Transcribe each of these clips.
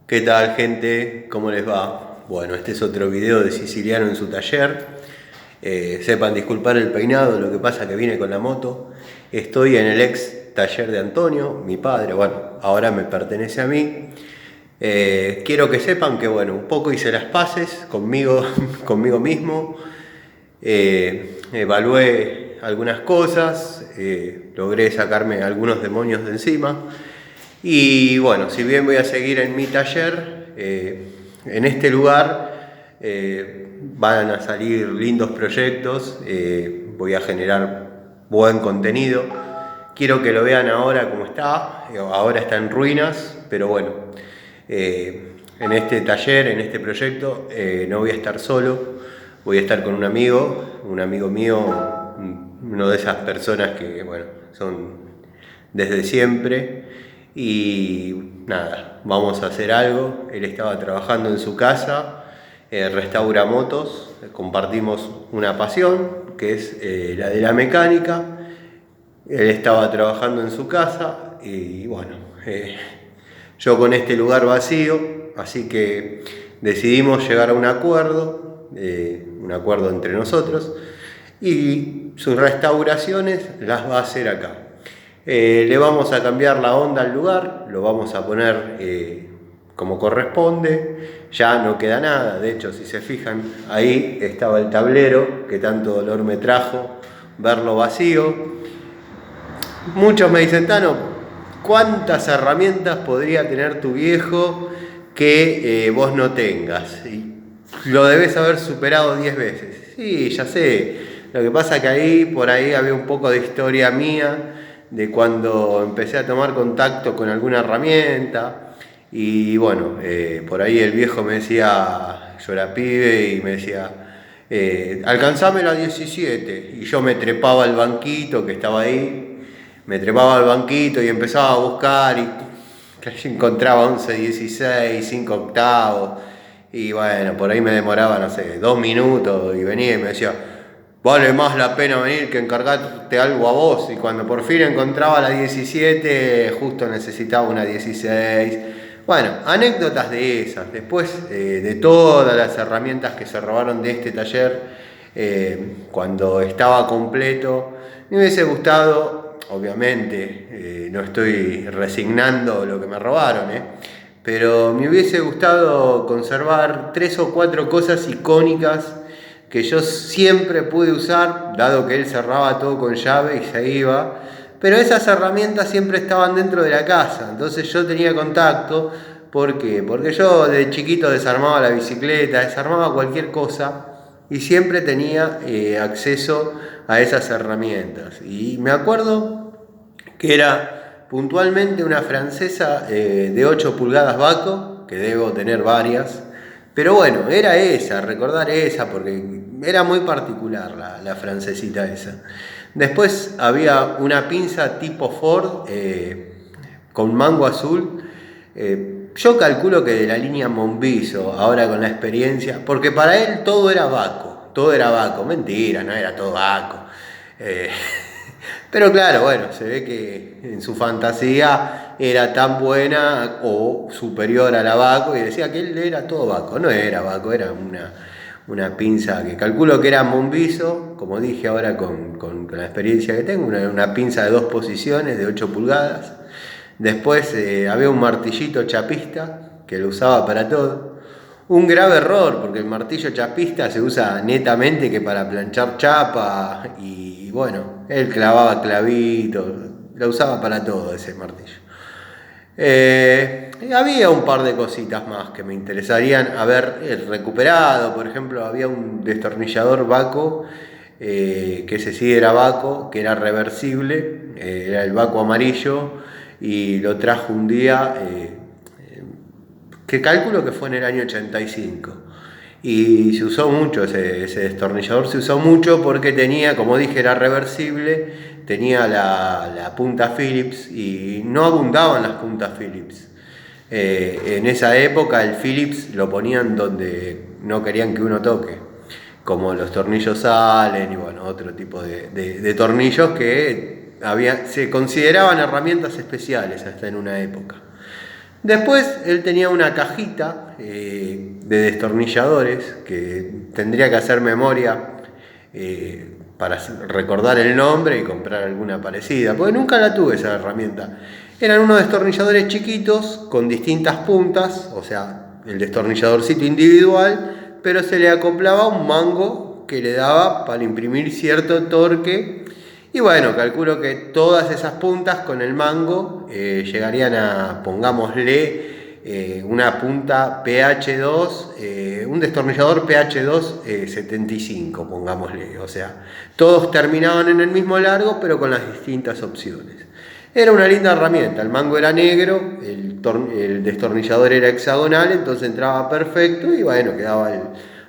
¿Qué tal, gente? ¿Cómo les va? Bueno, este es otro video de Siciliano en su taller. Sepan disculpar el peinado, lo que pasa que vine con la moto. Estoy en el ex taller de Antonio, mi padre, bueno, ahora me pertenece a mí. Quiero que sepan que, bueno, un poco hice las paces conmigo, conmigo mismo. Evalué algunas cosas, logré sacarme algunos demonios de encima. Y bueno, si bien voy a seguir en mi taller, en este lugar van a salir lindos proyectos, voy a generar buen contenido. Quiero que lo vean ahora como está, ahora está en ruinas, pero bueno, en este taller, en este proyecto, no voy a estar solo, voy a estar con un amigo mío, una de esas personas que, bueno, son desde siempre. Y nada, vamos a hacer algo. Él estaba trabajando en su casa, restaura motos, compartimos una pasión que es la de la mecánica. Él estaba trabajando en su casa y bueno, yo con este lugar vacío, así que decidimos llegar a un acuerdo entre nosotros, y sus restauraciones las va a hacer acá. Le vamos a cambiar la onda al lugar, lo vamos a poner como corresponde, ya no queda nada. De hecho, si se fijan, ahí estaba el tablero que tanto dolor me trajo verlo vacío. Muchos me dicen: Tano, ¿cuántas herramientas podría tener tu viejo que vos no tengas? Y lo debes haber superado 10 veces. Sí, ya sé. Lo que pasa que ahí, por ahí había un poco de historia mía, de cuando empecé a tomar contacto con alguna herramienta. Y bueno, por ahí el viejo me decía, yo era pibe, y me decía: alcanzame la 17. Y yo me trepaba al banquito que estaba ahí, me trepaba al banquito y empezaba a buscar, y casi encontraba 11, 16, 5 octavos. Y bueno, por ahí me demoraba, no sé, 2 minutos, y venía y me decía: vale más la pena venir que encargarte algo a vos. Y cuando por fin encontraba la 17, justo necesitaba una 16. Bueno, anécdotas de esas. Después de todas las herramientas que se robaron de este taller, cuando estaba completo, me hubiese gustado, obviamente, no estoy resignando lo que me robaron, pero me hubiese gustado conservar 3 o 4 cosas icónicas que yo siempre pude usar, dado que él cerraba todo con llave y se iba. Pero esas herramientas siempre estaban dentro de la casa, entonces yo tenía contacto. ¿Por qué? Porque yo de chiquito desarmaba la bicicleta, desarmaba cualquier cosa, y siempre tenía acceso a esas herramientas. Y me acuerdo que era puntualmente una francesa de 8 pulgadas Baco, que debo tener varias. Pero bueno, era esa, recordar esa, porque era muy particular la francesita esa. Después había una pinza tipo Ford con mango azul. Yo calculo que de la línea Monviso, ahora con la experiencia, porque para él todo era Baco, mentira, no era todo Baco. Eh, pero claro, bueno, se ve que en su fantasía era tan buena o superior a la Baco, y decía que él era todo Baco. No era Baco, era una pinza que calculo que era Monviso, como dije ahora con la experiencia que tengo, una pinza de 2 posiciones, de 8 pulgadas. Después había un martillito chapista que lo usaba para todo. Un grave error, porque el martillo chapista se usa netamente que para planchar chapa, y bueno, él clavaba clavitos, lo usaba para todo ese martillo. Había un par de cositas más que me interesarían haber recuperado. Por ejemplo, había un destornillador Baco, que ese sí era Baco, que era reversible, era el Baco amarillo, y lo trajo un día, que calculo que fue en el año 85. Y se usó mucho, ese destornillador se usó mucho porque tenía, como dije, era reversible, tenía la punta Phillips, y no abundaban las puntas Phillips. En esa época el Phillips lo ponían donde no querían que uno toque, como los tornillos Allen y bueno, otro tipo de tornillos que se consideraban herramientas especiales hasta en una época. Después él tenía una cajita de destornilladores que tendría que hacer memoria para recordar el nombre y comprar alguna parecida, porque nunca la tuve esa herramienta. Eran unos destornilladores chiquitos con distintas puntas, o sea, el destornilladorcito individual, pero se le acoplaba un mango que le daba para imprimir cierto torque. Y bueno, calculo que todas esas puntas con el mango llegarían a, pongámosle, una punta PH2, un destornillador PH2 75, pongámosle. O sea, todos terminaban en el mismo largo, pero con las distintas opciones. Era una linda herramienta, el mango era negro, el destornillador era hexagonal, entonces entraba perfecto y bueno, quedaba el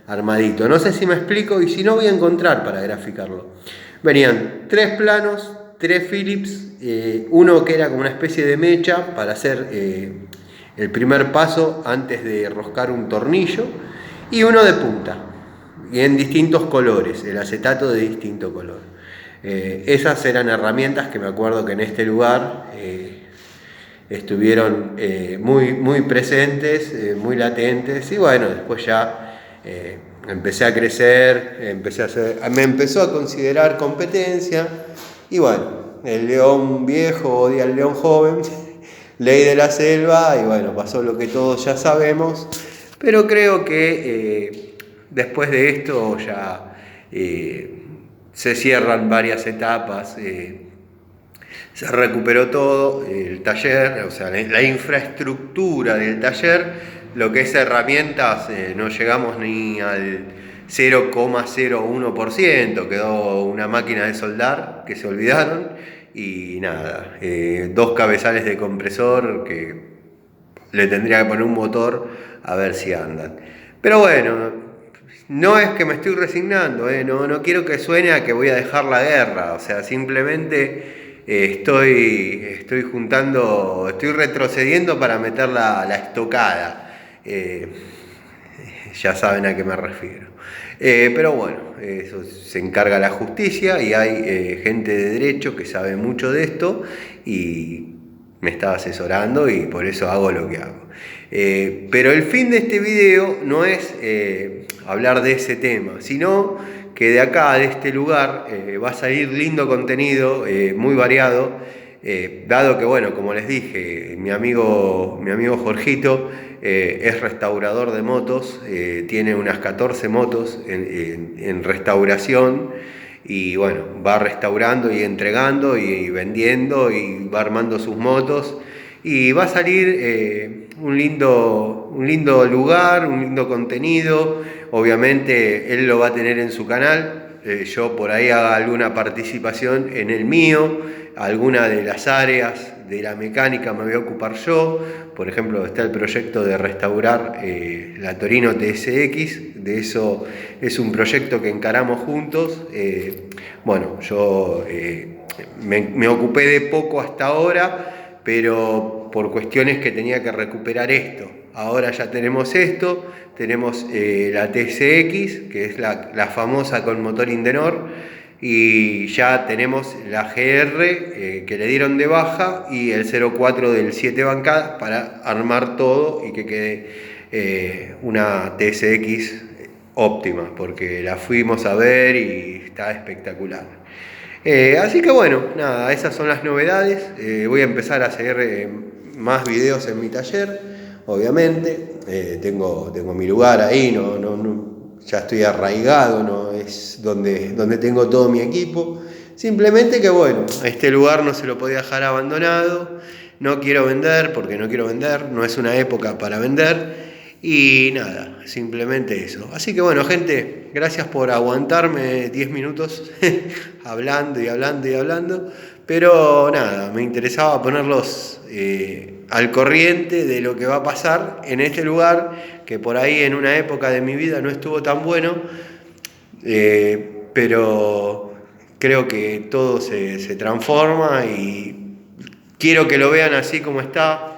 armadito. No sé si me explico, y si no voy a encontrar para graficarlo. Venían 3 planos, 3 Phillips, uno que era como una especie de mecha para hacer el primer paso antes de roscar un tornillo, y uno de punta, y en distintos colores, el acetato de distinto color. Esas eran herramientas que me acuerdo que en este lugar estuvieron muy presentes, muy latentes, y bueno, después ya empecé a crecer, me empezó a considerar competencia, y bueno, el león viejo odia al león joven, ley de la selva, y bueno, pasó lo que todos ya sabemos, pero creo que después de esto ya se cierran varias etapas, se recuperó todo, el taller, o sea, la infraestructura del taller, lo que es herramientas, no llegamos ni al 0,01%, quedó una máquina de soldar que se olvidaron y nada, 2 cabezales de compresor que le tendría que poner un motor a ver si andan. Pero bueno, no es que me estoy resignando, no quiero que suene a que voy a dejar la guerra, o sea, simplemente estoy retrocediendo para meter la estocada. Ya saben a qué me refiero. Pero bueno, eso se encarga la justicia y hay gente de derecho que sabe mucho de esto y me está asesorando y por eso hago lo que hago. Pero el fin de este video no es hablar de ese tema, sino que de acá, de este lugar, va a salir lindo contenido, muy variado, dado que, bueno, como les dije, mi amigo Jorgito es restaurador de motos, tiene unas 14 motos en restauración, y bueno, va restaurando y entregando y vendiendo y va armando sus motos, y va a salir un lindo lugar, un lindo contenido. Obviamente él lo va a tener en su canal, yo por ahí haga alguna participación en el mío, alguna de las áreas de la mecánica me voy a ocupar yo. Por ejemplo, está el proyecto de restaurar la Torino TSX, de eso es un proyecto que encaramos juntos. Bueno, yo me ocupé de poco hasta ahora, pero por cuestiones que tenía que recuperar esto. Ahora ya tenemos esto, tenemos la TSX, que es la famosa con motor Indenor, y ya tenemos la GR que le dieron de baja y el 04 del 7 bancadas para armar todo y que quede una TSX óptima, porque la fuimos a ver y está espectacular. Así que bueno, nada, esas son las novedades. Voy a empezar a hacer más videos en mi taller, obviamente. Tengo mi lugar ahí, ya estoy arraigado, no es donde tengo todo mi equipo. Simplemente que bueno, este lugar no se lo podía dejar abandonado. No quiero vender porque no quiero vender, no es una época para vender. Y nada, simplemente eso. Así que bueno, gente, gracias por aguantarme 10 minutos hablando y hablando y hablando. Pero nada, me interesaba ponerlos al corriente de lo que va a pasar en este lugar, que por ahí en una época de mi vida no estuvo tan bueno, pero creo que todo se transforma y quiero que lo vean así como está.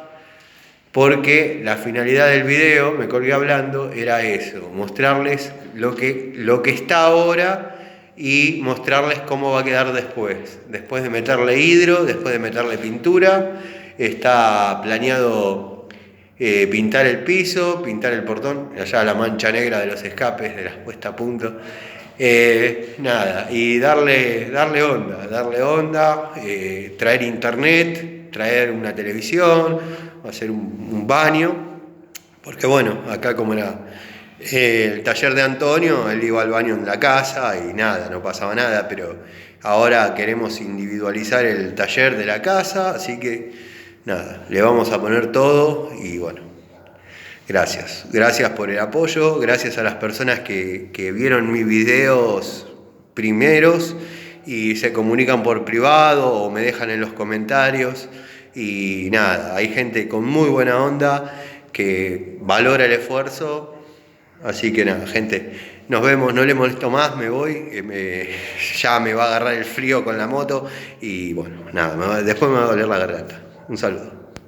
Porque la finalidad del video, me colgué hablando, era eso, mostrarles lo que está ahora y mostrarles cómo va a quedar después de meterle hidro, después de meterle pintura. Está planeado pintar el piso, pintar el portón, allá la mancha negra de los escapes, de las puestas a punto. Nada, y darle onda, traer internet, traer una televisión, hacer un baño, porque bueno, acá como era el taller de Antonio, él iba al baño en la casa y nada, no pasaba nada, pero ahora queremos individualizar el taller de la casa, así que nada, le vamos a poner todo y bueno. Gracias por el apoyo, gracias a las personas que vieron mis videos primeros y se comunican por privado o me dejan en los comentarios. Y nada, hay gente con muy buena onda que valora el esfuerzo. Así que nada, gente, nos vemos, no le molesto más, me voy, ya me va a agarrar el frío con la moto y bueno, nada, después me va a doler la garganta. Un saludo.